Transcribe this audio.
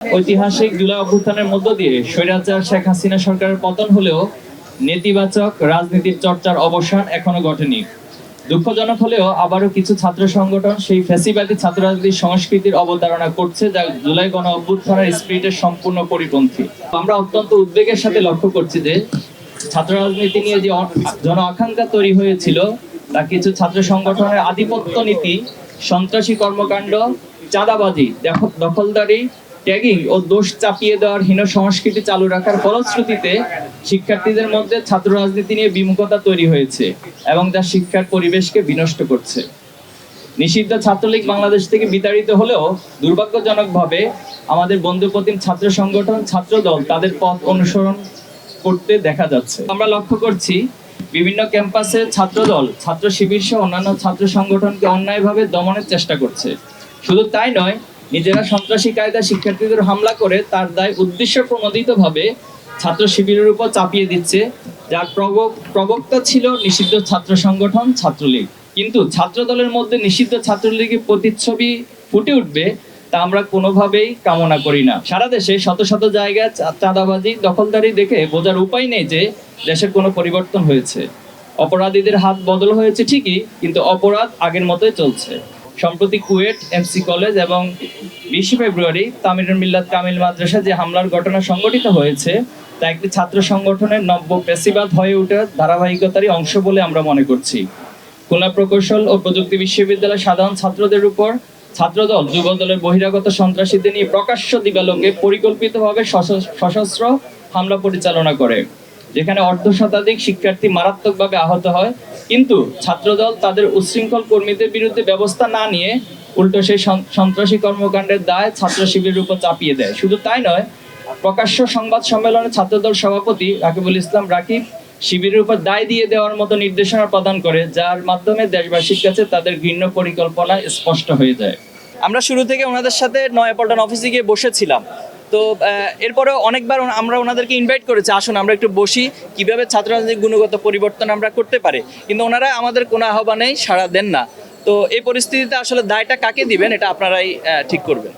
ঐতিহাসিক জুলাই অভ্যুত্থানের মধ্য দিয়ে স্বৈরাচার শেখ হাসিনা সরকারের পতন হলেও নেতিবাচক রাজনীতির চর্চার অবসান এখনো ঘটেনি। দুঃখজনক হলেও আবারও কিছু ছাত্র সংগঠন সেই ফ্যাসিবাদী ছাত্র রাজনীতির সংস্কৃতির অবতারণা করছে, যা জুলাই গণ অভ্যুত্থানের স্পিরিটের সম্পূর্ণ পরিপন্থী। আমরা অত্যন্ত উদ্বেগের সাথে লক্ষ্য করছি যে ছাত্র রাজনীতি নিয়ে যে জন আকাঙ্ক্ষা তৈরি হয়েছিল তা কিছু ছাত্র সংগঠনের আধিপত্য নীতি, সন্ত্রাসী কর্মকাণ্ড, চাঁদাবাজি, দখলদারি, ট্যাগিং ও দোষ চাপিয়ে দেওয়ার হীন সংস্কৃতি চালু রাখার ফলশ্রুতিতে শিক্ষার্থীদের মধ্যে ছাত্র রাজনীতি নিয়ে বিমুখতা তৈরি হয়েছে এবং যা শিক্ষার পরিবেশকে বিনষ্ট করছে। নিষিদ্ধ ছাত্রলীগ বাংলাদেশ থেকে বিতাড়িত হলেও দুর্ভাগ্যজনকভাবে আমাদের বন্ধুপ্রতিম ছাত্র সংগঠন ছাত্রদল তাদের পথ অনুসরণ করতে দেখা যাচ্ছে। আমরা লক্ষ্য করছি বিভিন্ন ক্যাম্পাসে ছাত্রদল, ছাত্র শিবির সহ অন্যান্য ছাত্র সংগঠনকে অন্যায়ভাবে দমনের চেষ্টা করছে। শুধু তাই নয়, নিজেরা সন্ত্রাসী কায়দা শিক্ষার্থীদের হামলা করে তার দায় উদ্দেশ্য প্রণোদিতভাবে ছাত্র শিবিরের উপর চাপিয়ে দিচ্ছে, যার প্রবক্তা ছিল নিষিদ্ধ ছাত্র সংগঠন ছাত্রলীগ। কিন্তু ছাত্রদলের মধ্যে নিষিদ্ধ ছাত্রলীগের প্রতিচ্ছবি ফুটে উঠবে তা আমরা কোনোভাবেই কামনা করি না। সারা দেশে শত শত জায়গায় চাঁদাবাজি, দখলদারি দেখে বোঝার উপায় নেই যে দেশের কোনো পরিবর্তন হয়েছে। অপরাধীদের হাত বদল হয়েছে ঠিকই, কিন্তু অপরাধ আগের মতোই চলছে। সম্প্রতি কুয়েট এমসি কলেজ এবং 20 ফেব্রুয়ারি তামিরুল মিল্লাত কামিল মাদ্রাসা যে হামলার ঘটনা সংঘটিত হয়েছে তা একটি ছাত্র সংগঠনের নব্য পেশিবাদ হয়ে ওঠার ধারাবাহিকতারই অংশ বলে আমরা মনে করছি। খুলনা প্রকৌশল ও প্রযুক্তি বিশ্ববিদ্যালয়ের সাধারণ ছাত্রদের উপর ছাত্রদল যুবদলের বহিরাগত সন্ত্রাসীদের নিয়ে প্রকাশ্য দিবালোকে পরিকল্পিতভাবে সশস্ত্র হামলা পরিচালনা করে, যেখানে অর্ধশতাধিক শিক্ষার্থী মারাত্মকভাবে আহত হয়। কিন্তু ছাত্রদল তাদের উচ্ছৃঙ্খল কর্মীদের বিরুদ্ধে ব্যবস্থা না নিয়ে উল্টো সেই সন্ত্রাসী কর্মকাণ্ডের দায় ছাত্র শিবিরের উপর চাপিয়ে দেয়। শুধু তাই নয়, প্রকাশ্য সংবাদ সম্মেলনে ছাত্রদল সভাপতি রাকিবুল ইসলাম রাকিব শিবিরের উপর দায় দিয়ে দেওয়ার মতো নির্দেশনা প্রদান করে, যার মাধ্যমে দেশবাসীর কাছে তাদের ঘৃণ্য পরিকল্পনা স্পষ্ট হয়ে যায়। আমরা শুরু থেকে ওনাদের সাথে নয়াপল্টন অফিসে গিয়ে বসেছিলাম। তো এরপরে অনেকবার আমরা ওনাদেরকে ইনভাইট করেছি, আসুন আমরা একটু বসি, কিভাবে ছাত্র রাজনীতির গুণগত পরিবর্তন আমরা করতে পারি, কিন্তু ওনারা আমাদের কোনো আহ্বানেই সাড়া দেন না। তো এই পরিস্থিতিতে আসলে দায়টা কাকে দিবেন এটা আপনারাই ঠিক করবেন।